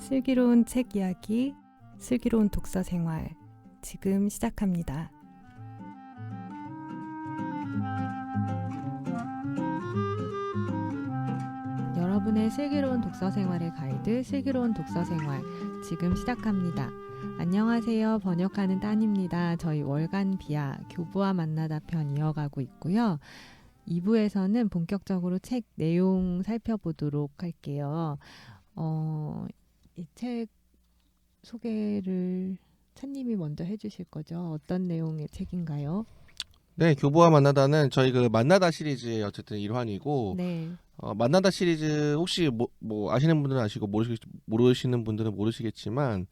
슬기로운 책 이야기, 슬기로운 독서 생활, 지금 시작합니다. 여러분의 슬기로운 독서 생활의 가이드, 슬기로운 독서 생활, 지금 시작합니다. 안녕하세요. 번역하는 딴입니다. 저희 월간 비아 교부와 만나다 편 이어가고 있고요. 2부에서는 본격적으로 책 내용 살펴보도록 할게요. 이 책 소개를 찬님이 먼저 해주실 거죠? 어떤 내용의 책인가요? 네, 교부와 만나다는 저희 그 만나다 시리즈의 어쨌든 일환이고, 네. 만나다 시리즈 혹시 뭐 아시는 분들은 아시고 모르시는 분들은 모르시겠지만,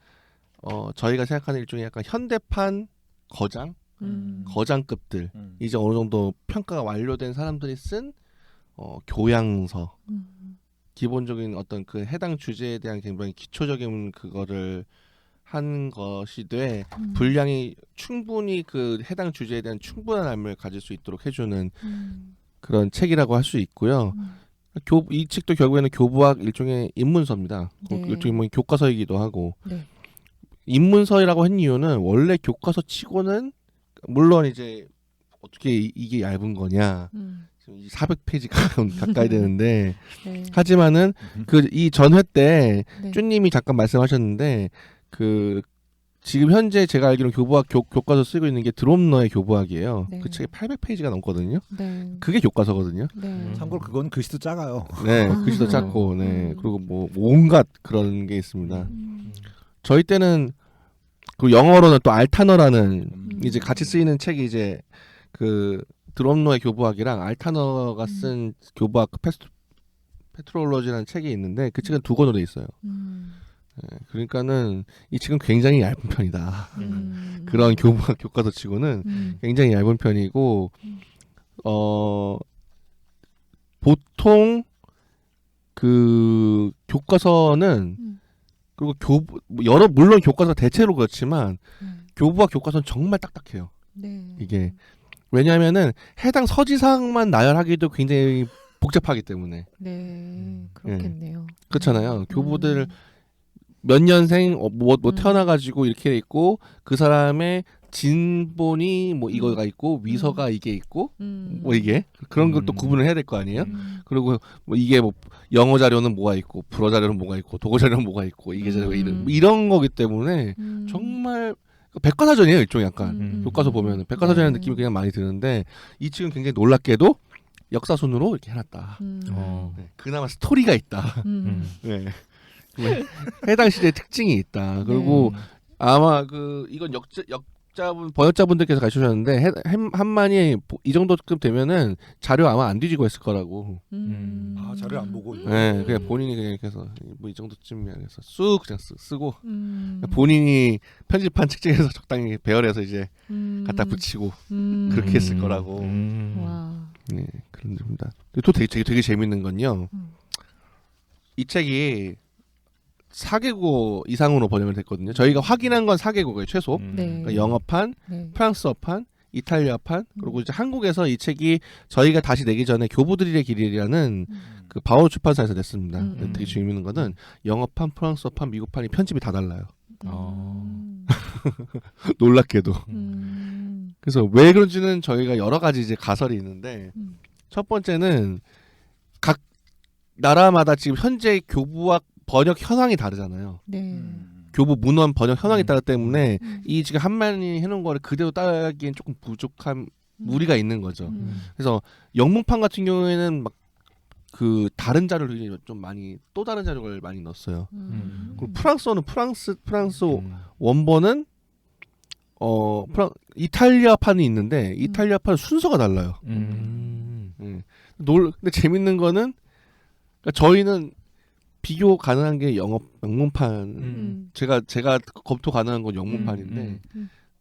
저희가 생각하는 일종의 약간 현대판 거장급들, 이제 어느 정도 평가가 완료된 사람들이 쓴 교양서, 기본적인 어떤 그 해당 주제에 대한 굉장히 기초적인 그거를 한 것이 돼 분량이 충분히 그 해당 주제에 대한 충분한 알을 가질 수 있도록 해주는 그런 책이라고 할 수 있고요. 이 책도 결국에는 교부학 일종의 입문서입니다. 네. 일종의 뭐 교과서이기도 하고, 네. 입문서라고 한 이유는 원래 교과서 치고는 물론 이제 어떻게 이게 얇은 거냐, 지금 400페이지 가까이 되는데 네. 하지만은 그 이 전회 때 네. 쭈님이 잠깐 말씀하셨는데 그 지금 현재 제가 알기로는 교부학 교과서 쓰고 있는 게 드롬너의 교부학이에요. 네. 그 책이 800페이지가 넘거든요. 네. 그게 교과서거든요. 네. 참고로 그건 글씨도 작아요. 네, 글씨도 작고, 네, 그리고 뭐 온갖 그런 게 있습니다. 저희 때는 그 영어로는 또 알타너라는 이제 같이 쓰이는 책이 이제 그 드롬너의 교부학이랑 알타너가 쓴 교부학 페트롤로지라는 책이 있는데 그 책은 두 권으로 돼 있어요. 네, 그러니까는 이 책은 굉장히 얇은 편이다. 그런 교부학 교과서 치고는 굉장히 얇은 편이고, 보통 그 교과서는 그리고 물론 교과서 대체로 그렇지만 교부학 교과서는 정말 딱딱해요. 네. 이게 왜냐하면은 해당 서지사항만 나열하기도 굉장히 복잡하기 때문에. 네. 그렇겠네요. 그렇잖아요. 교부들 몇 년생 뭐 태어나가지고 이렇게 돼 있고, 그 사람의 진본이 뭐 이거가 있고 위서가 이게 있고 뭐 이게 그런 걸 또 구분을 해야 될 거 아니에요. 그리고 뭐 이게 뭐 영어 자료는 뭐가 있고 불어 자료는 뭐가 있고 독어 자료는 뭐가 있고 이게 자료가 이런 거기 때문에 정말 백과사전이에요. 일종의 약간 교과서 보면은 백과사전이라는 느낌이 그냥 많이 드는데, 이 책은 굉장히 놀랍게도 역사순으로 이렇게 해놨다. 네, 그나마 스토리가 있다. 네. 해당 시대의 특징이 있다. 그리고 아마 그 이건 번역자분들께서 가르쳐주셨는데 한만이 이 정도급 되면은 자료 아마 안 뒤지고 했을 거라고. 아, 자료 안 보고. 네, 그냥 본인이 그냥 이렇게 해서 뭐 이 정도쯤이야 해서 쑥 그냥 쓰고 본인이 편집한 책 중에서 적당히 배열해서 이제 갖다 붙이고 그렇게 했을 거라고. 와. 네, 그런 겁니다. 또 되게 재밌는 건요. 이 책이 4개국 이상으로 번역이 됐거든요. 저희가 확인한 건 4개국이에요, 최소. 네. 그러니까 영어판, 네. 프랑스어판, 이탈리아판, 그리고 이제 한국에서 이 책이 저희가 다시 내기 전에 교부들의 길이라는 그 바오 출판사에서 냈습니다. 되게 재밌는 거는 영어판, 프랑스어판, 미국판이 편집이 다 달라요. 놀랍게도. 그래서 왜 그런지는 저희가 여러 가지 이제 가설이 있는데, 첫 번째는 각 나라마다 지금 현재 교부학 번역 현황이 다르잖아요. 네. 교부 문헌 번역 현황이 다르기 때문에 이 지금 한만이 해놓은 거를 그대로 따라하기엔 조금 부족한 무리가 있는 거죠. 그래서 영문판 같은 경우에는 막 그 다른 자료를 좀 많이 또 다른 자료를 많이 넣었어요. 그리고 프랑스어는 프랑스 원본은 이탈리아판이 있는데 이탈리아판 순서가 달라요. 근데 재밌는 거는 그러니까 저희는 비교 가능한 게 영문판. 제가 검토 가능한 건 영문판인데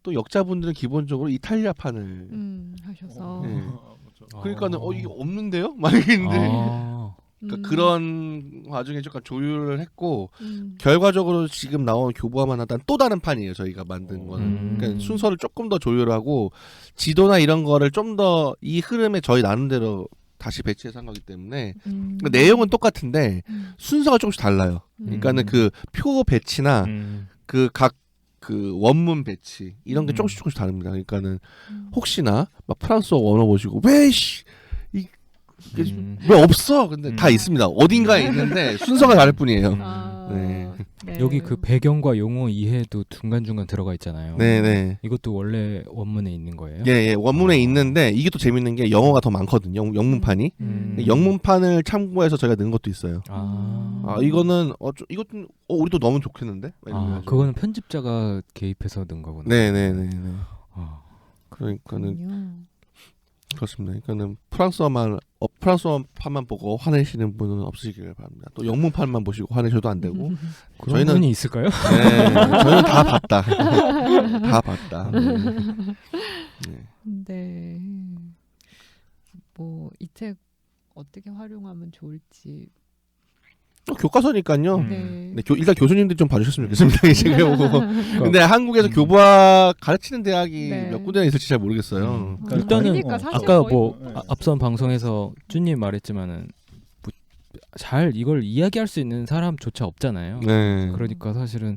또 역자분들은 기본적으로 이탈리아판을 하셔서. 네. 그러니까는 이게 없는데요? 막 이랬는데 그러니까 그런 와중에 조금 조율을 했고 결과적으로 지금 나온 교부와만 하다는 또 다른 판이에요. 저희가 만든 거는. 그러니까 순서를 조금 더 조율하고 지도나 이런 거를 좀 더 이 흐름에 저희 나름대로 다시 배치해서 한 거기 때문에 그러니까 내용은 똑같은데 순서가 조금씩 달라요. 그러니까는 그 표 배치나 그 각 그 원문 배치 이런 게 조금씩 다릅니다. 그러니까는 혹시나 막 프랑스어 원어 보시고 왜씨 왜 없어? 근데 다 있습니다. 어딘가에 있는데 순서가 다를 뿐이에요. 네. 여기 그 배경과 용어 이해도 중간중간 들어가 있잖아요. 네네. 이것도 원래 원문에 있는 거예요? 예, 원문에 있는데 이게 또 재밌는 게 영어가 더 많거든요. 영문판이. 영문판을 참고해서 저희가 넣은 것도 있어요. 이거는 이것도 우리도 넣으면 좋겠는데? 그거는 편집자가 개입해서 넣은 거구나. 네네네. 그러니까는 그렇습니다. 그러니까는 프랑스어판만 보고 화내시는 분은 없으시길 바랍니다. 또 영문판만 보시고 화내셔도 안 되고. 그런 저희는 분이 있을까요? 네, 저희는 다 봤다. 다 봤다. 네. 뭐 이 책 어떻게 활용하면 좋을지. 교과서니까요. 네. 네, 일단 교수님들이 좀 봐주셨으면 좋겠습니다. 이 책을 보고. 근데 한국에서 교부학 가르치는 대학이 네. 몇 군데나 있을지 잘 모르겠어요. 일단은 그러니까 사실 아까 거의 뭐 네. 앞선 방송에서 쭈님 말했지만은 뭐 잘 이걸 이야기할 수 있는 사람조차 없잖아요. 네. 그러니까 사실은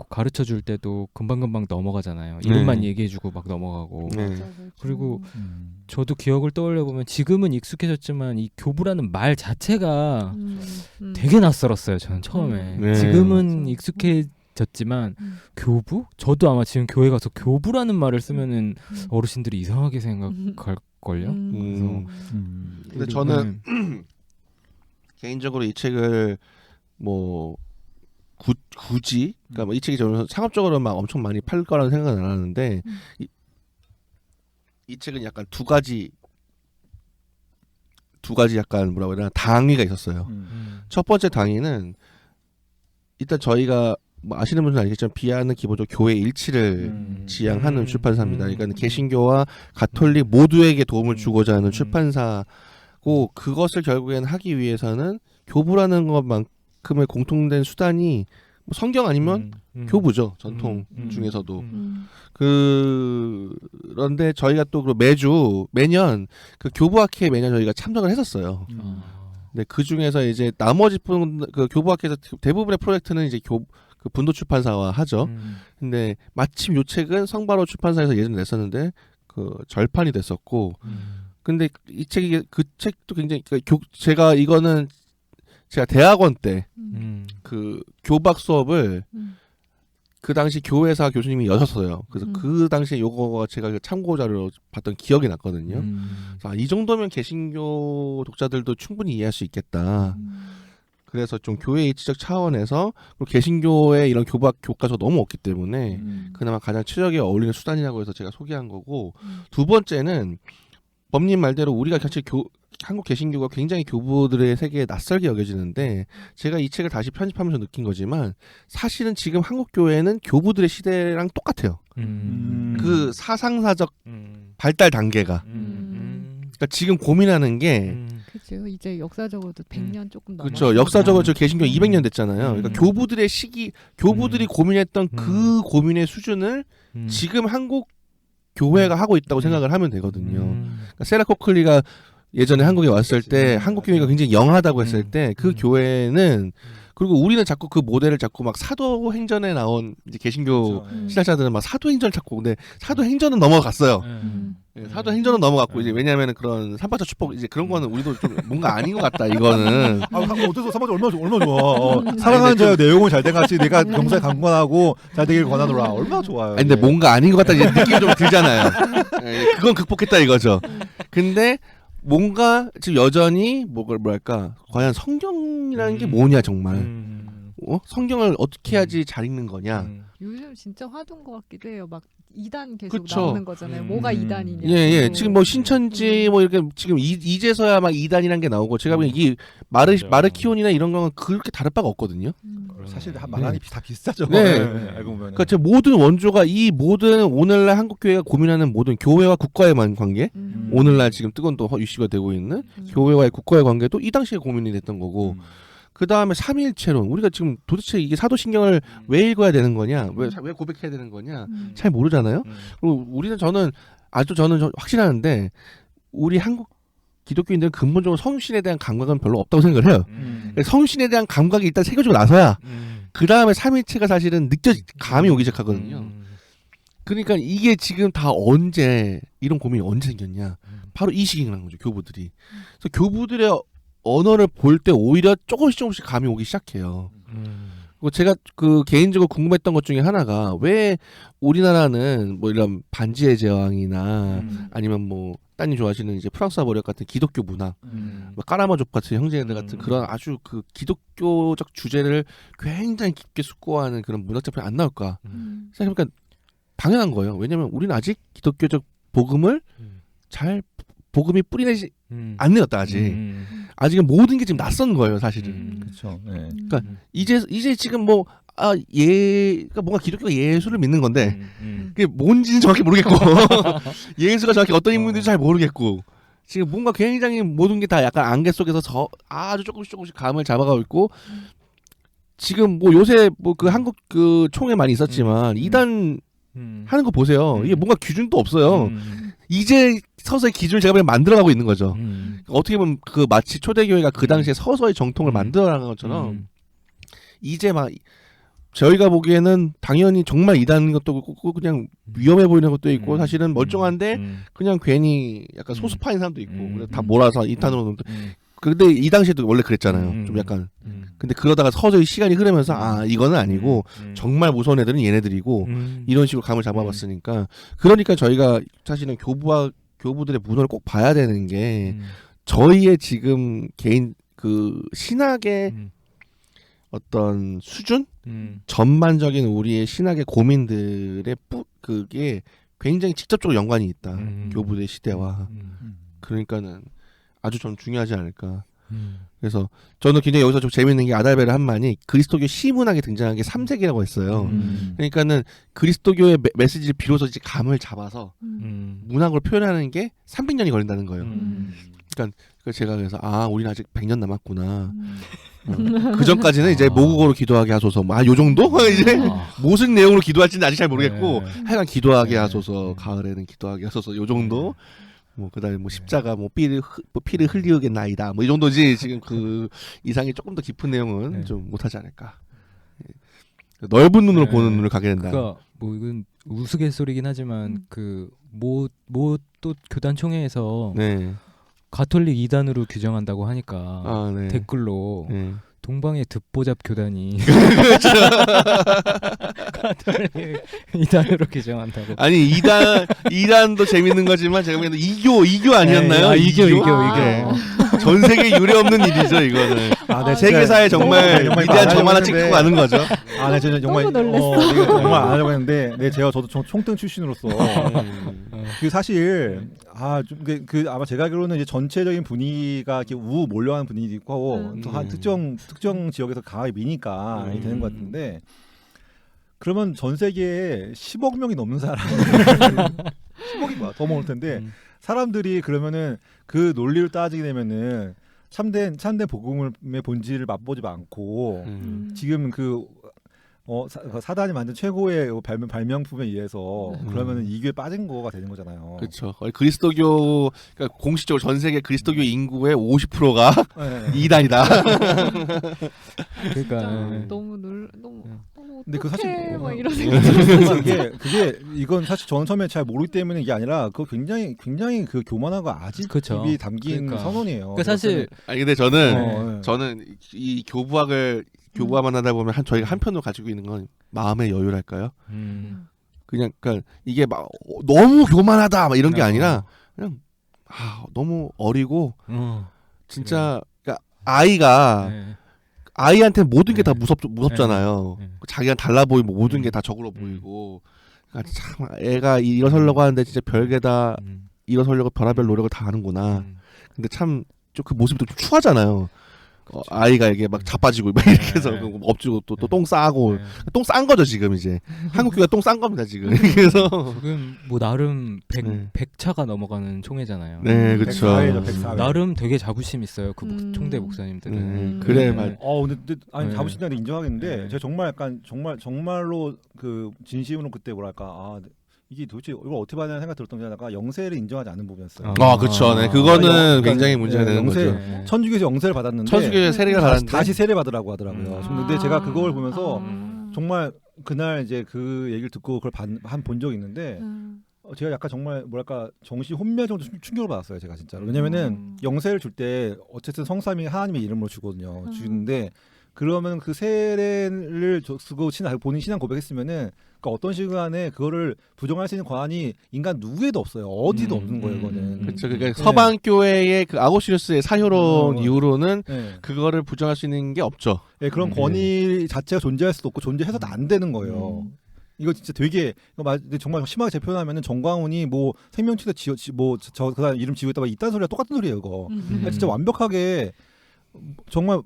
가르쳐 줄 때도 금방금방 넘어가잖아요. 이름만 네. 얘기해주고 막 넘어가고. 네. 그리고 저도 기억을 떠올려 보면 지금은 익숙해졌지만 이 교부라는 말 자체가 되게 낯설었어요. 저는 처음에. 네. 지금은 맞아. 익숙해졌지만 교부? 저도 아마 지금 교회 가서 교부라는 말을 쓰면은 어르신들이 이상하게 생각할 걸요. 근데 저는 개인적으로 이 책을 뭐 굳이 그러니까 뭐 이 책이 저는 상업적으로 막 엄청 많이 팔 거라는 생각은 안 하는데 이 책은 약간 두 가지 약간 뭐라고 해야 되나 당위가 있었어요. 첫 번째 당위는 일단 저희가 뭐 아시는 분들은 알겠지만 비아는 기본적으로 교회 일치를 지향하는 출판사입니다. 그러니까 개신교와 가톨릭 모두에게 도움을 주고자 하는 출판사고 그것을 결국에는 하기 위해서는 교부라는 것만큼의 공통된 수단이 뭐 성경 아니면 교부죠. 전통 중에서도. 그런데 저희가 또 매년 그 교부학회에 매년 저희가 참석을 했었어요. 네, 그 중에서 이제 나머지 그 교부학회에서 대부분의 프로젝트는 이제 그 분도 출판사와 하죠. 근데 마침 요 책은 성바로 출판사에서 예전에 냈었는데 그 절판이 됐었고. 근데 이 책이 그 책도 굉장히 제가 이거는 제가 대학원 때 그 교박 수업을 그 당시 교회사 교수님이 여셨어요. 그래서 그 당시에 요거가 제가 참고 자료로 봤던 기억이 났거든요. 그래서 이 정도면 개신교 독자들도 충분히 이해할 수 있겠다. 그래서 좀 교회 일치적 차원에서 그리고 개신교의 이런 교박 교과서 너무 없기 때문에 그나마 가장 최적에 어울리는 수단이라고 해서 제가 소개한 거고 두 번째는 범님 말대로 우리가 같이 한국 개신교가 굉장히 교부들의 세계에 낯설게 여겨지는데 제가 이 책을 다시 편집하면서 느낀 거지만 사실은 지금 한국 교회는 교부들의 시대랑 똑같아요. 그 사상사적 발달 단계가. 그러니까 지금 고민하는 게 그렇죠. 이제 역사적으로도 100년 조금 넘었어요. 그렇죠. 역사적으로 저 개신교 200년 됐잖아요. 그러니까 교부들의 교부들이 고민했던 그 고민의 수준을 지금 한국 교회가 하고 있다고 생각을 하면 되거든요. 그러니까 세라 코클리가 예전에 한국에 왔을 때 한국 교회가 굉장히 영하다고 했을 때 그 교회는 그리고 우리는 자꾸 그 모델을 자꾸 막 사도행전에 나온 이제 개신교 신학자들은 막 사도행전 찾고 근데 사도행전은 넘어갔어요. 네, 사도행전은 넘어갔고 이제 왜냐하면 그런 삼파자 축복 이제 그런 거는 우리도 좀 뭔가 아닌 것 같다 이거는. 어때서 사마자 얼마나 좋아. 사랑하는 자의 내용은 잘된 같이 내가 경사에 강권하고 잘 되길 권하노라. 얼마나 좋아요. 아니, 근데 뭔가 아닌 것 같다 이제 느낌이 좀 들잖아요. 네, 그건 극복했다 이거죠. 근데 뭔가 지금 여전히 뭐랄까 과연 성경이라는 게 뭐냐 정말 성경을 어떻게 해야지 잘 읽는 거냐. 요즘 진짜 화두인 것 같기도 해요. 막 2단 계속 그쵸. 나오는 거잖아요. 뭐가 2단이냐. 예. 지금 뭐 신천지 뭐 이렇게 지금 이제서야 막 2단이라는 게 나오고 제가 보기엔 이 마르키온이나 이런 거는 그렇게 다를 바가 없거든요. 사실 말하니 다 비슷하죠. 네. 알고 보면. 그러니까 제 모든 원조가 이 모든 오늘날 한국 교회가 고민하는 모든 교회와 국가의만 관계, 오늘날 지금 뜨거운 또 이슈가 되고 있는 교회와의 국가의 관계도 이 당시에 고민이 됐던 거고. 그 다음에 삼위일체론 우리가 지금 도대체 이게 사도신경을 왜 읽어야 되는 거냐 왜 고백해야 되는 거냐 잘 모르잖아요. 그리고 저는 확신하는데 우리 한국 기독교인들은 근본적으로 성신에 대한 감각은 별로 없다고 생각을 해요. 음. 성신에 대한 감각이 일단 새겨지고 나서야 그 다음에 삼위체가 사실은 감이 오기 시작하거든요. 그러니까 이게 지금 다 언제 이런 고민이 언제 생겼냐? 바로 이 시기라는 거죠, 교부들이. 그래서 교부들의 언어를 볼 때 오히려 조금씩 감이 오기 시작해요. 그리고 제가 그 개인적으로 궁금했던 것 중에 하나가 왜 우리나라는 뭐 이런 반지의 제왕이나 아니면 뭐 따님 좋아하시는 이제 프랑스와 머력 같은 기독교 문학, 뭐 까라마족 같은 형제들 같은 그런 아주 그 기독교적 주제를 굉장히 깊게 숙고하는 그런 문학 작품이 안 나올까 생각해보니까 당연한 거예요. 왜냐면 우리는 아직 기독교적 복음을 잘 복음이 뿌리내지 않내었다 아직. 아직은 모든 게 지금 낯선 거예요, 사실은. 그렇죠. 네. 그러니까 이제 지금 뭐 그러니까 뭔가 기독교가 예수를 믿는 건데 그게 뭔지는 정확히 모르겠고 예수가 정확히 어떤 인물인지 잘 모르겠고 지금 뭔가 굉장히 모든 게 다 약간 안개 속에서 아주 조금씩 감을 잡아가고 있고 지금 뭐 요새 뭐 그 한국 그 총회 많이 있었지만 이단 하는 거 보세요. 이게 뭔가 기준도 없어요. 이제 서서히 기준을 제가 그냥 만들어가고 있는 거죠. 어떻게 보면 그 마치 초대교회가 그 당시에 서서히 정통을 만들어가는 것처럼 이제 막 저희가 보기에는 당연히 정말 이단인 것도 있고 그냥 위험해 보이는 것도 있고 사실은 멀쩡한데 그냥 괜히 약간 소수파인 사람도 있고 다 몰아서 이단으로 근데 이 당시에도 원래 그랬잖아요. 좀 약간 근데 그러다가 서서히 시간이 흐르면서 이거는 아니고 정말 무서운 애들은 얘네들이고 이런 식으로 감을 잡아봤으니까 그러니까 저희가 사실은 교부들의 문헌을 꼭 봐야 되는 게 저희의 지금 개인 그 신학의 어떤 수준 전반적인 우리의 신학의 고민들의 그게 굉장히 직접적으로 연관이 있다. 교부의 시대와 그러니까는 아주 좀 중요하지 않을까. 그래서 저는 굉장히 여기서 좀 재밌는 게 아달베르 한만이 그리스도교 시문학에 등장한 게 3세기라고 했어요. 그러니까는 그리스도교의 메시지를 비로소 이제 감을 잡아서 문학으로 표현하는 게 300년이 걸린다는 거예요. 그러니까 제가 그래서 우리는 아직 100년 남았구나. 그 전까지는 이제 모국어로 기도하게 하소서. 요 정도? 이제 무슨 내용으로 기도할지는 아직 잘 모르겠고 하여간 기도하게 하소서. 가을에는 기도하게 하소서. 요 정도. 뭐 그다음에 뭐 십자가 뭐 피를 흘리겠나이다 뭐 이 정도지 지금 그 이상의 조금 더 깊은 내용은 좀 못하지 않을까. 넓은 눈으로 보는 눈을 가게 된다. 그러니까 뭐 이건 우스갯소리긴 하지만 그 뭐 또 교단 총회에서 가톨릭 이단으로 규정한다고 하니까 댓글로 동방의 듣보잡 교단이 가톨릭 이단으로 규정한다고. 아니 이단도 재밌는 거지만 제가 보기에는 이교 아니었나요? 이교. 전 세계 유례 없는 일이죠 이거는. 세계사에 정말 위대한 점 하나 찍고 가는 거죠. 네, 저는 정말 너무 놀랬어. 이거 정말 안 하려고 했는데, 저도 총등 출신으로서 그 사실 좀 아마 제가 알기로는 이제 전체적인 분위기가 이렇게 몰려가는 분위기도 있고 또 한 특정 지역에서 강하게 미니까 되는 것 같은데. 그러면 전 세계에 10억 명이 넘는 사람 10억이 뭐야 더 먹을 텐데 사람들이 그러면은 그 논리를 따지게 되면은 참된 복음의 본질을 맛보지 않고 지금 사단이 만든 최고의 발명품에 의해서 그러면은 이교에 빠진 거가 되는 거잖아요. 그렇죠. 그리스도교 그러니까 공식적으로 전 세계 그리스도교 인구의 50%가 이단이다. 그러니까 너무 근데 그 사실 막 이런 생각이 이건 사실 저는 처음에 잘 모르기 때문에 이게 아니라 그거 굉장히 그 교만하고 아집이 담긴 선언이에요. 그러니까 사실 근데 저는 이 교부학만 하다 보면 저희가 한편으로 가지고 있는 건 마음의 여유랄까요? 그냥 그러니까 이게 막 너무 교만하다 막 이런 게 아니라 그냥 너무 어리고 진짜 그러니까 아이한테 모든 게 다 무섭잖아요. 자기가 달라 보이고 모든 게 다 적으로 보이고 그러니까 참 애가 일어서려고 하는데 진짜 별게다 일어서려고 별의별 노력을 다 하는구나. 근데 참 좀 그 모습이 좀 추하잖아요. 아이가 이게 막 자빠지고 막 이렇게 해서 엎지고 또 똥 싸고 똥 싼 거죠 지금 이제 한국 교회가 똥 싼 겁니다 지금. 그래서 지금 뭐 나름 100차가 넘어가는 총회잖아요. 네, 그렇죠. 104회. 나름 되게 자부심 있어요. 그 총대 목사님들은. 그래 근데 자부심도 인정하겠는데 제가 정말 약간 정말로 그 진심으로 그때 뭐랄까 이게 도대체 이걸 어떻게 받냐는 생각 들었던 게 하나가 영세를 인정하지 않는 부분이었어요. 그렇죠. 네, 그거는 그러니까 굉장히 문제가 되는 영세, 거죠. 천주교에서 영세를 받았는데 천주교에서 세례를 받았는데 다시 세례 받으라고 하더라고요. 근데 제가 그걸 보면서 아. 정말 그날 이제 그 얘기를 듣고 그걸 본 적이 있는데 제가 약간 정말 뭐랄까 정신 혼미할 정도 충격을 받았어요. 제가 진짜로. 왜냐면은 영세를 줄 때 어쨌든 성삼위 하나님의 이름으로 주거든요. 주는데 그러면 그 세례를 쓰고 본인 신앙 고백했으면은 그러니까 어떤 시간에 그거를 부정할 수 있는 권한이 인간 누구에도 없어요. 어디도 없는 거예요. 이거는. 그렇죠. 그러니까 서방 교회의 그 아고시누스의 사효론 이후로는 네. 그거를 부정할 수 있는 게 없죠. 네, 그런 권위 자체가 존재할 수도 없고 존재해서도 안 되는 거예요. 이거 진짜 되게 정말 심하게 제 표현하면은 정광훈이 뭐 생명치료 뭐저 그다음 이름 지고 있다 막 이딴 소리랑 똑같은 소리예요. 이거. 진짜 완벽하게 정말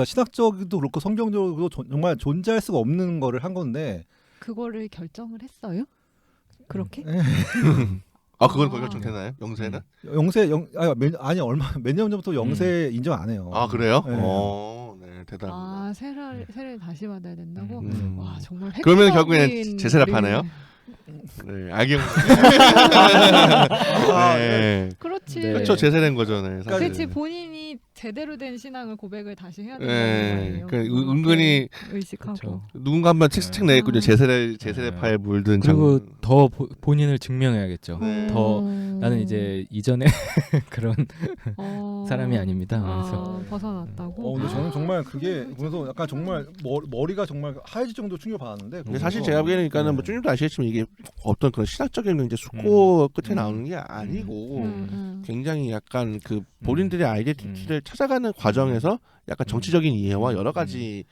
신학적도 그렇고 성경적으로 정말 존재할 수가 없는 거를 한 건데 그거를 결정을 했어요? 그렇게? 그건 결정되나요? 영세는? 몇 년 전부터 영세 인정 안 해요. 그래요? 네. 네, 대단합니다. 세례를 다시 받아야 된다고? 와, 정말 그러면 결국엔 제세를 파네요. 네, 악영. 네. 그렇지. 네. 그렇죠, 제세된 거죠, 네. 사실. 그렇지, 본인이 제대로 된 신앙을 고백을 다시 해야 된다는 네, 거예요. 은근히 의식하고. 그렇죠. 누군가 한번 책 내겠군요. 제세례파에 물든 그리고 더 본인을 증명해야겠죠. 네. 더 나는 이제 이전에 그런 사람이 아닙니다. 그래서 벗어났다고. 근데 저는 정말 그게 보면서 약간 정말 머리가 정말 하얘질 정도 충격 받았는데. 근데 사실 제가 보기에는 뭐 쭈님도 아시겠지만 이게 어떤 그런 신학적인 이제 숙고 끝에 나오는 게 아니고 굉장히 약간 그 본인들의 아이덴티티를 찾아가는 과정에서 약간 정치적인 이해와 여러 가지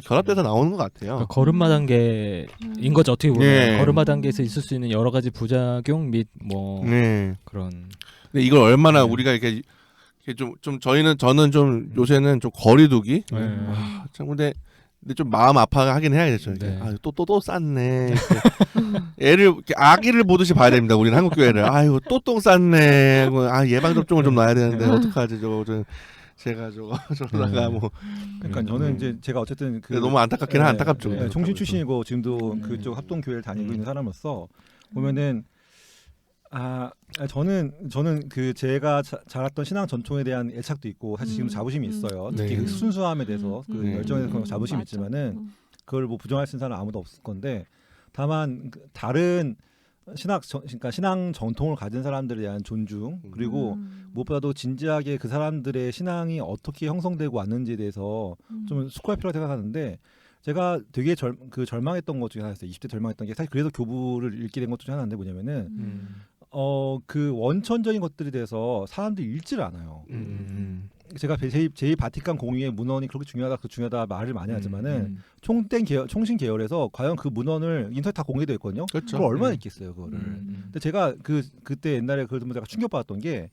결합돼서 나오는 것 같아요. 그러니까 걸음마 단계인 거죠. 어떻게 보면 네. 걸음마 단계에서 있을 수 있는 여러 가지 부작용 및 뭐 네. 그런. 근데 이걸 얼마나 우리가 이렇게 좀 저는 좀 요새는 좀 거리두기. 참 근데 좀 마음 아파하긴 해야겠죠. 네. 또 쌌네. 애를 아기를 보듯이 봐야 됩니다. 우리는 한국 교회를. 아유 또 똥 쌌네. 예방 접종을 좀 놔야 되는데 어떡하지 제가 저러다가 뭐. 그러니까 저는 이제 제가 어쨌든 너무 안타깝긴 안타깝죠. 네, 총신 출신이고 지금도 그쪽 합동 교회를 다니고 있는 사람으로서 보면은 저는 그 제가 자랐던 신앙 전통에 대한 애착도 있고 사실 지금 자부심이 있어요. 특히 그 순수함에 대해서 그 열정에 대해서 자부심이 있지만은 그걸 뭐 부정할 수 있는 사람은 아무도 없을 건데 다만 다른 그러니까 신앙 전통을 가진 사람들에 대한 존중 그리고 무엇보다도 진지하게 그 사람들의 신앙이 어떻게 형성되고 왔는지에 대해서 좀 숙고할 필요가 생각하는데 제가 되게 절망했던 것 중에 하나였어요. 20대 절망했던 게 사실 그래서 교부를 읽게 된 것 중에 하나인데 뭐냐면은 그 원천적인 것들에 대해서 사람들이 읽지를 않아요. 제가 제2 바티칸 공의의 문헌이 그렇게 중요하다 말을 많이 하지만은 총신 계열에서 과연 그 문헌을 인터넷 다 공개되어 있거든요. 그렇죠. 그걸 얼마나 읽겠어요, 그거를. 근데 제가 그때 옛날에 그걸 보면서 충격받았던 게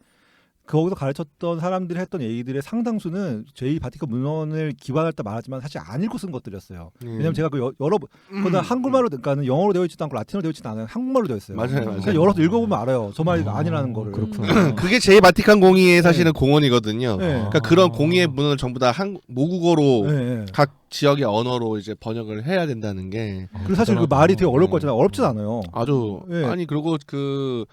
거기서 가르쳤던 사람들이 했던 얘기들의 상당수는 제2 바티칸 문헌을 기반할 때 말하지만 사실 안 읽고 쓴 것들이었어요. 왜냐면 제가 그거는 한글말로 그러니까 영어로 되어 있지도 않고 라틴어로 되어 있지도 않아요. 한국말로 되어 있어요. 맞아요. 열어서 읽어보면 알아요. 저 말이 아니라는 거를. 그렇구나. 그게 제 바티칸 공의의 사실은 공언이거든요. 네. 그러니까 그런 공의의 문헌을 전부 다 모국어로 네. 각 지역의 언어로 이제 번역을 해야 된다는 게. 그리고 사실 그 말이 되게 어려울 거잖아요. 어렵진 않아요. 아주 네. 아니 그리고 그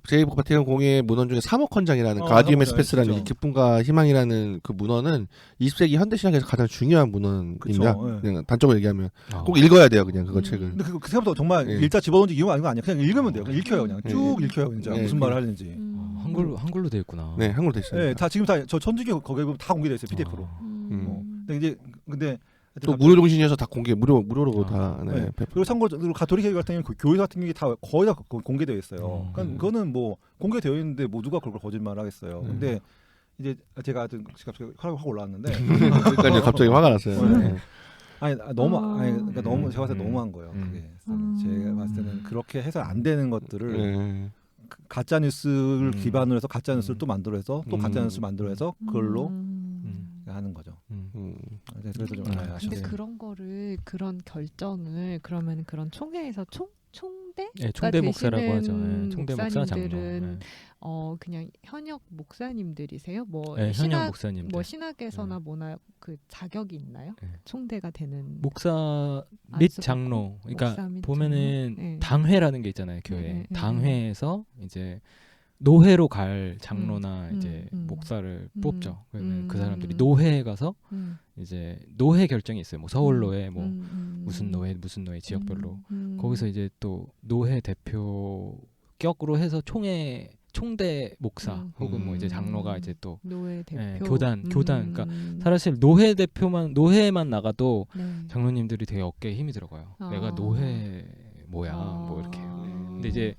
제2바티칸 공의의 문헌 중에 사모컨장이라는 가디움 에스페스라는 그렇죠. 기쁨과 희망이라는 그 문헌은 20세기 현대 신학에서 가장 중요한 문헌입니다. 그렇죠. 그냥 단적으로 얘기하면 꼭 읽어야 돼요, 그냥 그거 책을. 근데 그 생각보다 정말 네. 일자 집어넣는지 이런 거 아닌 거 아니야. 그냥 읽으면 돼요. 그냥 읽혀요. 그냥 쭉 읽혀요. 진짜 네. 무슨 말을 하는지. 한글로 돼 있구나. 네, 한글로 돼 있어요. 네, 다 지금 저 천주교 거기에 보면 다 공개돼 있어요. PDF로. 근데 또 무료 종신이어서 다 무료로 다. 네. 네. 그리고 참고로 가톨릭 같은 경우는 교회 같은 게 다 거의 다 공개되어 있어요. 그러니까 그거는 뭐 공개되어 있는데 뭐 누가 그걸 거짓말을 하겠어요. 근데 이제 제가 하여튼 갑자기 혈압이 확 올라왔는데 그러니까 이제 갑자기 화가 났어요. 네. 그러니까 너무 제가 봤을 때 너무한 거예요. 그게 제가 봤을 때는 그렇게 해서 안 되는 것들을 가짜 뉴스를 기반으로 해서 가짜 뉴스를 또 만들어서 또 가짜 뉴스를 만들어서 그걸로 하는 거죠. 그래서 좀 근데 아쉬웠어요. 그런 결정을 그러면 그런 총회에서 총대? 네, 총대 목사라고 하죠. 되시는 총대 목사 장로. 목사님들은 그냥 현역 목사님들이세요? 뭐 현역 신학 목사님들. 뭐 신학에서나 뭐나 그 자격이 있나요? 총대가 되는 목사 안 및 쓰고 장로. 그러니까 목사 및 보면은 장로? 네. 당회라는 게 있잖아요, 교회. 네. 당회에서 이제 노회로 갈 장로나 이제 목사를 뽑죠. 그러면 그 사람들이 노회에 가서 이제 노회 결정이 있어요. 뭐 서울 노회, 뭐 무슨 노회 지역별로 거기서 이제 또 노회 대표 격으로 해서 총대 목사 혹은 뭐 이제 장로가 이제 또 노회 대표 교단 그러니까 사실 노회만 나가도 장로님들이 되게 어깨에 힘이 들어가요. 내가 노회 뭐야 뭐 이렇게. 근데 이제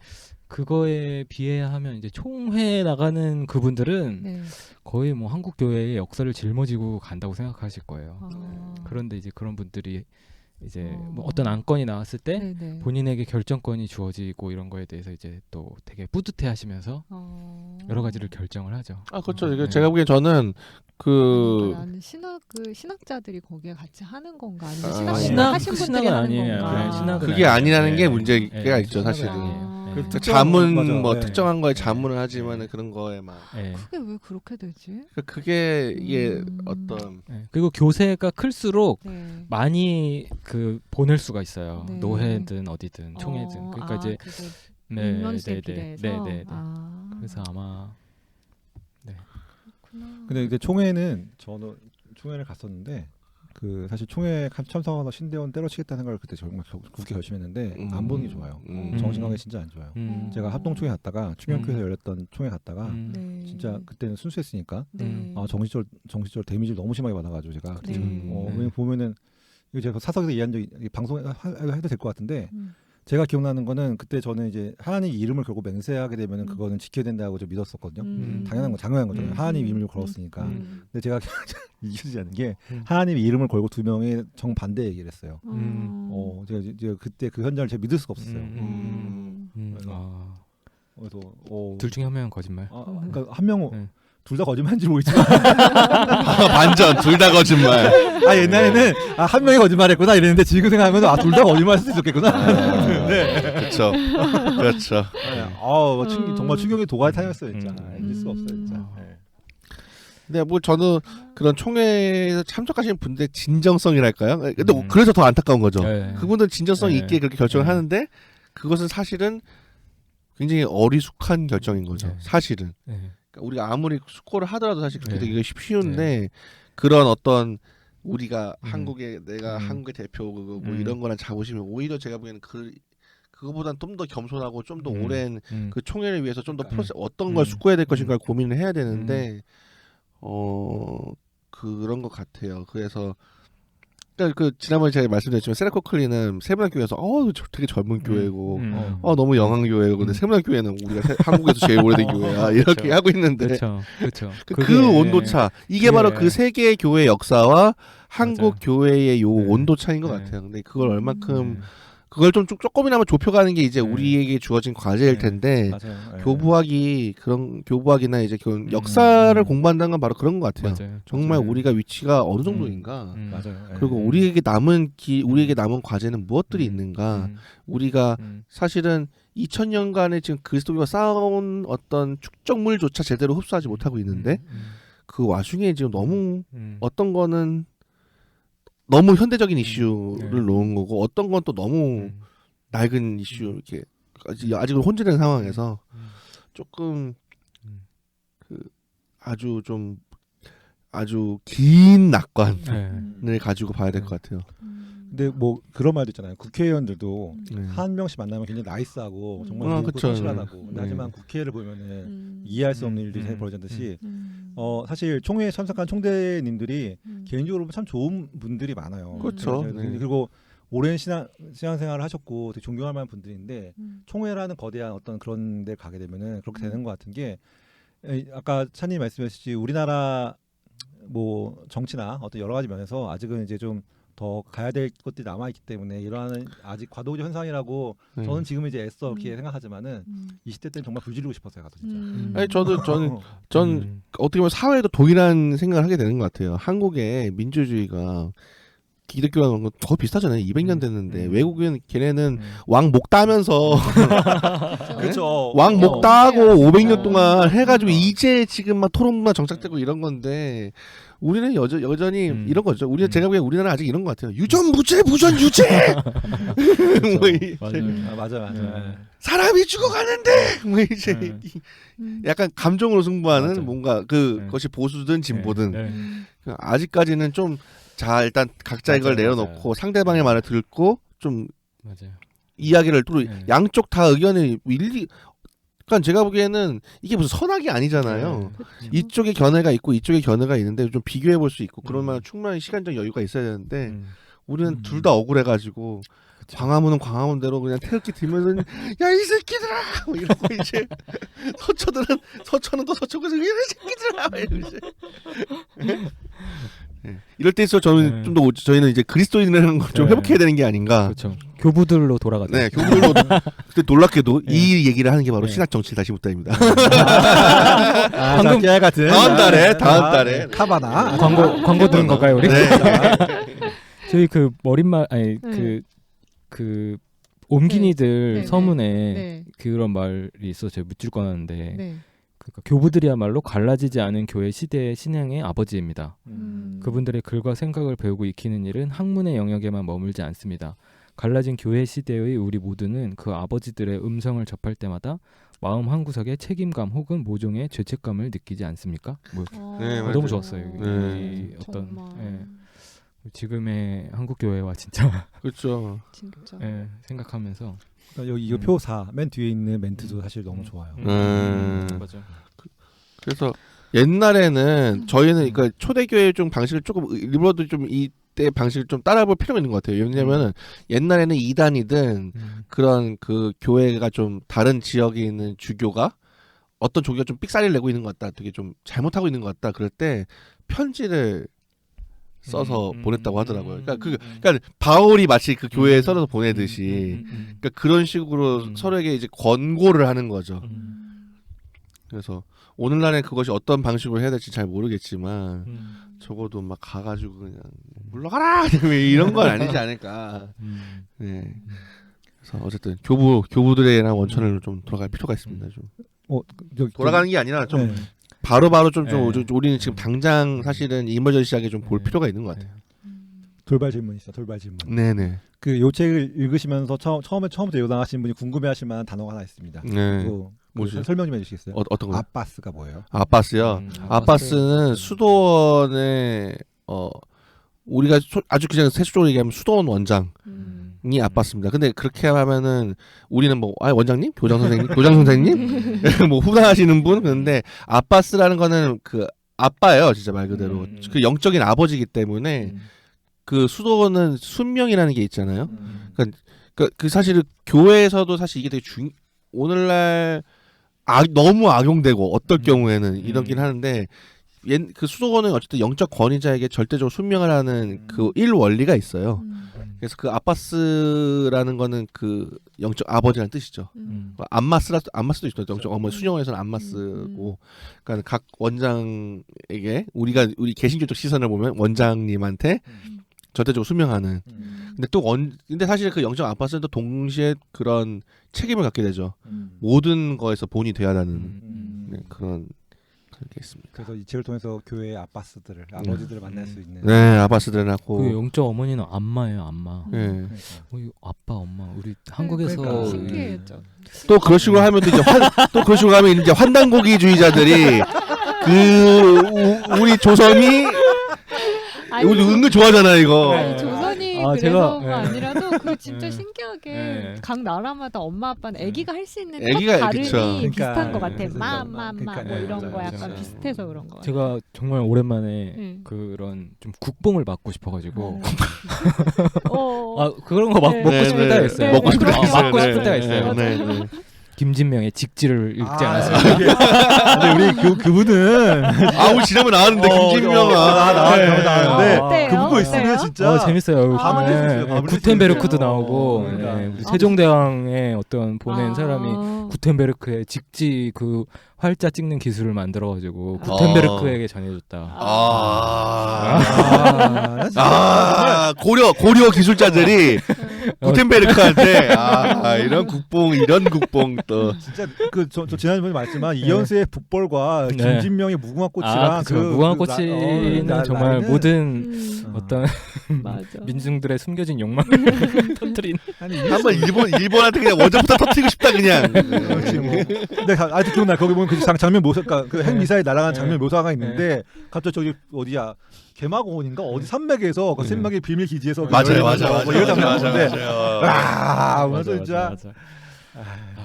그거에 비해하면 이제 총회 나가는 그분들은 거의 뭐 한국 교회의 역사를 짊어지고 간다고 생각하실 거예요. 그런데 이제 그런 분들이 이제 뭐 어떤 안건이 나왔을 때 본인에게 결정권이 주어지고 이런 거에 대해서 이제 또 되게 뿌듯해하시면서 여러 가지를 결정을 하죠. 그렇죠. 이게 제가 보기엔 저는 나는 신학자들이 거기에 같이 하는 건가 아니면 하신 분들이 신학은 하는 아니에요. 건가? 신학은 그게 아니라는 게 문제가 네, 있죠, 사실은. 그 자문 맞아. 뭐 네. 특정한 거에 자문을 하지만은 그런 거에만 그게 왜 그렇게 되지? 그게 이게 어떤 그리고 교세가 클수록 네. 많이 그 보낼 수가 있어요. 네. 노회든 어디든 총회든. 그러니까 이제 임원수에 비례해서. 그래서 아마 그렇구나. 근데 이제 총회는 저는 총회를 갔었는데 그 사실 총회 참석하다 신대원 때려치겠다는 생각을 그때 정말 굳게 결심했는데 안 보는 게 좋아요. 정신 건강에 진짜 안 좋아요. 제가 합동총회 갔다가 충영교에서 열렸던 총회 갔다가 진짜 그때는 순수했으니까 정신적으로 데미지를 너무 심하게 받아가지고 제가 왜냐면 보면은 이거 제가 사석에서 얘기한 적이 방송에 해도 될 것 같은데 제가 기억나는 거는 그때 저는 이제 하나님 이름을 결국 맹세하게 되면은 그거는 지켜야 된다고 좀 믿었었거든요. 당연한 거잖아요. 하나님 이름을 걸었으니까. 근데 제가 이해하지 않는 게 하나님 이름을 걸고 두 명이 정반대 얘기를 했어요. 제가 그때 그 현장을 제가 믿을 수가 없었어요. 그래서 둘 중에 한 명은 거짓말. 그러니까 한 명은 둘 다 거짓말인지 모르겠지만 반전 둘 다 거짓말. 옛날에는 한 명이 거짓말했구나 이랬는데 지금 생각하면 둘 다 거짓말할 수도 있었겠구나. 그렇죠. 그렇죠. 정말 충격의 도가니 타였어요 진짜. 믿을 수가 없어요 진짜. 근데 뭐 저는 그런 총회에서 참석하시는 분들의 진정성이랄까요? 근데 그래서 더 안타까운 거죠. 그분들 진정성 있게 그렇게 결정을 하는데 그것은 사실은 굉장히 어리숙한 결정인 거죠. 사실은. 우리가 아무리 숙고를 하더라도 사실 그렇게 되기가 쉬운데 그런 어떤 우리가 내가 한국의 대표고 뭐 이런 거랑 자부심이 오히려 제가 보기에는 그거보단 좀 더 겸손하고 좀 더 오랜 그 총회를 위해서 좀 더 프로세스 어떤 걸 숙고해야 될 것인가를 고민을 해야 되는데 그런 것 같아요. 그래서 그 지난번에 제가 말씀드렸지만 세라코클리는 세브란교회에서 되게 젊은 교회고 너무 영한 교회고 근데 세브란교회는 우리가 한국에서 제일 오래된 교회야 이렇게 하고 있는데 그렇죠. 그 온도차 이게 바로 그 세 개의 교회 역사와 한국 교회의 요 온도 차인 것 같아요. 근데 그걸 얼만큼 그걸 좀 조금이나마 좁혀가는 게 이제 우리에게 주어진 과제일 텐데 교부학이나 이제 역사를 공부한다는 건 바로 그런 것 같아요. 정말 우리가 위치가 어느 정도인가. 그리고 우리에게 남은 과제는 무엇들이 있는가. 우리가 사실은 2000년간의 지금 그리스도교가 쌓아온 어떤 축적물조차 제대로 흡수하지 못하고 있는데 그 와중에 지금 너무 어떤 거는 너무 현대적인 이슈를 놓은 거고 어떤 건 또 너무 낡은 이슈 이렇게 아직은 혼재된 상황에서 조금 아주 긴 낙관을 가지고 봐야 될 것 같아요. 근데 뭐 그런 말도 있잖아요. 국회의원들도 한 명씩 만나면 굉장히 나이스하고 정말 성실하다고. 하지만 국회를 보면은 이해할 수 없는 일들이 벌어졌듯이 사실 총회에 참석한 총대님들이 개인적으로 참 좋은 분들이 많아요. 그렇죠. 그리고 오랜 신앙생활을 하셨고 되게 존경할 만한 분들인데 총회라는 거대한 어떤 그런 데 가게 되면은 그렇게 되는 것 같은 게 아까 찬님 말씀하셨듯이 우리나라 뭐 정치나 어떤 여러 가지 면에서 아직은 이제 좀 더 가야 될 것들이 남아 있기 때문에 이러한 아직 과도기적 현상이라고 저는 지금 이제 애써 그렇게 생각하지만은 20대 때는 정말 불지르고 싶었어요, 가서 진짜. 아니 전 어떻게 보면 사회도 동일한 생각을 하게 되는 것 같아요. 한국의 민주주의가 기독교랑 더 비슷하잖아요. 200년 됐는데 외국은 걔네는 왕 목 따면서 그렇죠. 왕 목 따고 500년 동안 해가지고 이제 지금 막 토론만 정착되고 이런 건데 우리는 여전히 이런 거죠. 우리는 제가 보기엔 우리나라 아직 이런 것 같아요. 유전무죄 무전유죄. 뭐 맞아. 사람이 죽어가는데 뭐 이제 약간 감정으로 승부하는 뭔가 그것이 보수든 진보든 아직까지는 좀 자 일단 각자 이걸 내려놓고 상대방의 말을 듣고 좀 이야기를 또 양쪽 다 의견을 일리. 그러니까 제가 보기에는 이게 무슨 선악이 아니잖아요. 이쪽에 견해가 있고 이쪽에 견해가 있는데 좀 비교해 볼 수 있고 그러면 충분히 시간적 여유가 있어야 되는데 우리는 둘 다 억울해가지고 광화문은 광화문대로 그냥 태극기 들면서 야 이 새끼들아 뭐 이러고 이제 서초는 또 서초에서 이 새끼들아 막 이러고 이럴 때 있어 저는 좀 더 저희는 이제 그리스도인이라는 걸 좀 회복해야 되는 게 아닌가. 그렇죠. 교부들로 돌아가죠. 네, 교부들로. 근데 놀랍게도 이 얘기를 하는 게 바로 신학 정치를 다시 묻다입니다. 방금 깨알 같은 다음 달에 카바나 광고 들은 건가요 우리? 네. 저희 그 머릿말 아니 그 옴기니들 서문에 그런 말이 있어 제가 묻질 거놨는데. 그러니까 교부들이야말로 갈라지지 않은 교회 시대의 신앙의 아버지입니다. 그분들의 글과 생각을 배우고 익히는 일은 학문의 영역에만 머물지 않습니다. 갈라진 교회 시대의 우리 모두는 그 아버지들의 음성을 접할 때마다 마음 한구석에 책임감 혹은 모종의 죄책감을 느끼지 않습니까? 네, 너무 좋았어요. 이 어떤 지금의 한국 교회와 진짜 그렇죠. 진짜. 생각하면서 여기 이거 표 4 맨 뒤에 있는 멘트도 사실 너무 좋아요. 맞아. 그래서 옛날에는 저희는 그러니까 초대교회 좀 방식을 조금 일부러도 좀 이때 방식을 좀 따라볼 필요가 있는 것 같아요. 왜냐면은 옛날에는 이단이든 그런 그 교회가 좀 다른 지역에 있는 주교가 어떤 종교가 좀 삑사리를 내고 있는 것 같다, 되게 좀 잘못하고 있는 것 같다, 그럴 때 편지를 써서 보냈다고 하더라고요. 그러니까 바울이 마치 그 교회에 써서 보내듯이, 그러니까 그런 식으로 서로에게 이제 권고를 하는 거죠. 그래서 오늘날에 그것이 어떤 방식으로 해야 될지 잘 모르겠지만 적어도 막 가가지고 그냥 물러가라 이런 건 아니지 않을까. 네. 그래서 어쨌든 교부들이랑 원천을 좀 돌아갈 필요가 있습니다. 좀 돌아가는 게 아니라 좀 바로바로 좀 우리는 지금 당장 사실은 이머전시하게 좀 볼 필요가 있는 것 같아요. 돌발 질문 있어. 돌발 질문. 네네. 그 요 책을 읽으시면서 처음부터 요당하신 분이 궁금해하실 만한 단어가 하나 있습니다. 네. 뭐죠? 설명 좀 해주시겠어요? 어떤 거? 아바스가 뭐예요? 아바스요. 아바스는 수도원의 우리가 아주 그냥 세수적으로 얘기하면 수도원 원장이 아바스입니다. 근데 그렇게 하면은 우리는 뭐 원장님, 교장 선생님, 뭐 후단하시는 분. 그런데 아바스라는 거는 그 아빠예요, 진짜 말 그대로. 그 영적인 아버지이기 때문에 그 수도원은 순명이라는 게 있잖아요. 그러니까 그 사실 교회에서도 사실 이게 되게 오늘날 너무 악용되고 어떨 경우에는 이러긴 하는데 그 수도원은 어쨌든 영적 권위자에게 절대적으로 순명하라는 그 일원리가 있어요. 그래서 그 아바스라는 거는 그 영적 아버지라는 뜻이죠. 안마스도 있죠. 영적 어머니 순영에서는 안마스고, 그러니까 각 원장에게 우리 개신교적 시선을 보면 원장님한테 절대적으로 순명하는. 근데 사실 그 영적 아빠스는 또 동시에 그런 책임을 갖게 되죠. 모든 거에서 본이 돼야 하는 그런 게 있습니다. 그래서 이 책을 통해서 교회의 아버지들을 만날 수 있는. 네, 아바스들을 낳고. 그 영적 어머니는 안마예요, 안마. 네. 아빠, 엄마. 우리 한국에서 신기했죠. 또 그런 식으로 하면 또 그런 식으로 하면 이제 환단고기주의자들이 우리 조선이 우리 은근 좋아하잖아 이거. 아니, 조선이 그래서가 아니라도 그 진짜 신기하게 각 나라마다 엄마 아빠는 아기가 할 수 있는 발음이 비슷한 것 같아. 마마마 뭐 이런 거 약간 비슷해서 그런 거 같아. 제가 정말 오랜만에 그런 좀 국뽕을 맞고 싶어가지고 그런 거 먹고 싶을 때가 있어요. 먹고 싶을 때가 있어요. 맞고 싶을 때가 있어요. 김진명의 직지를 읽지 않았어요. 근데 우리 그분은 우리 지난번 나왔는데 김진명아 나왔는데 그분 있으면 진짜 재밌어요. 구텐베르크도 나오고 그러니까. 세종대왕의 어떤 보낸 사람이 구텐베르크의 직지 그 활자 찍는 기술을 만들어가지고 구텐베르크에게 전해줬다. 고려 기술자들이 구텐베르크한테 이런 국뽕 또 진짜 저 지난번에 말했지만 이현수의 북벌과 김진명의 무궁화꽃이랑 무궁화꽃이는 정말 모든 어떤 민중들의 숨겨진 욕망을 터뜨린. 한번 일본한테 그냥 원전부터 터뜨리고 싶다 그냥. 그렇지 뭐. 근데 아직도 기억나. 거기 보면 그 장면 묘사, 그 핵미사일 날아가는 장면 묘사가 있는데 갑자기 저기 어디야? 개마고원인가 어디 산맥에서 그 산맥의 비밀 기지에서 맞아. 이런 장면 나오는데 그래서 진짜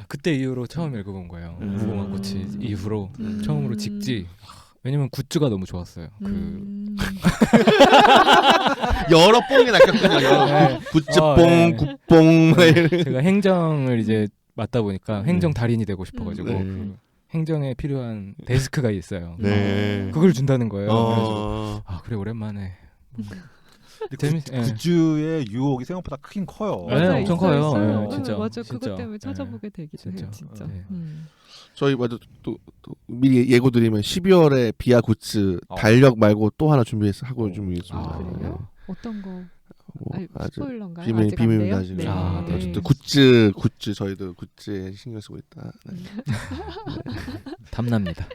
그때 이후로 처음 읽어본 거예요. 무궁화꽃이 이후로 처음으로 직지. 왜냐면 굿즈가 너무 좋았어요. 여러 뽕이 낚였거든요. 굿즈뽕, 굿뽕. 제가 행정을 이제 맡다 보니까 행정 달인이 되고 싶어가지고. 행정에 필요한 데스크가 있어요. 그걸 준다는 거예요. 그래서 그래 오랜만에. 굿즈의 유혹이 생각보다 크긴 커요. 엄청 커요. 진짜. 맞아. 그것 때문에 찾아보게 되기도 해요. 진짜. 저희 맞아 또 미리 예고드리면 12월에 비아 굿즈 달력 말고 또 하나 하고 준비했습니다. 그래요? 어떤 거? 스포일러인가요? 비밀입니다 아직. 어쨌든 굿즈 저희도 굿즈에 신경 쓰고 있다. 탐납니다.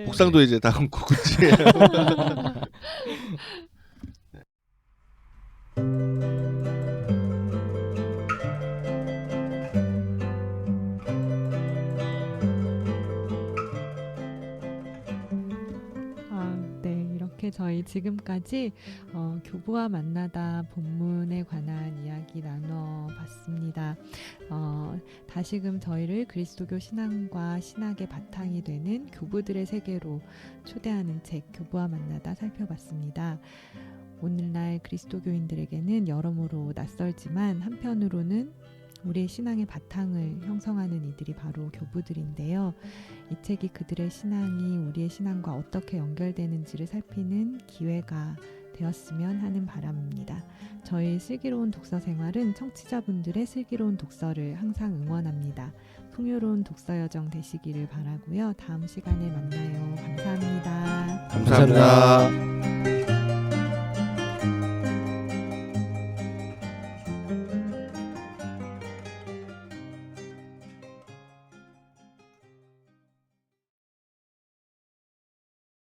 복상도 이제 다음 굿즈예요. 이렇게 저희 지금까지 교부와 만나다 본문에 관한 이야기 나눠봤습니다. 다시금 저희를 그리스도교 신앙과 신학의 바탕이 되는 교부들의 세계로 초대하는 책 교부와 만나다 살펴봤습니다. 오늘날 그리스도교인들에게는 여러모로 낯설지만 한편으로는 우리의 신앙의 바탕을 형성하는 이들이 바로 교부들인데요. 이 책이 그들의 신앙이 우리의 신앙과 어떻게 연결되는지를 살피는 기회가 되었으면 하는 바람입니다. 저희 슬기로운 독서 생활은 청취자분들의 슬기로운 독서를 항상 응원합니다. 풍요로운 독서 여정 되시기를 바라고요. 다음 시간에 만나요. 감사합니다. 감사합니다.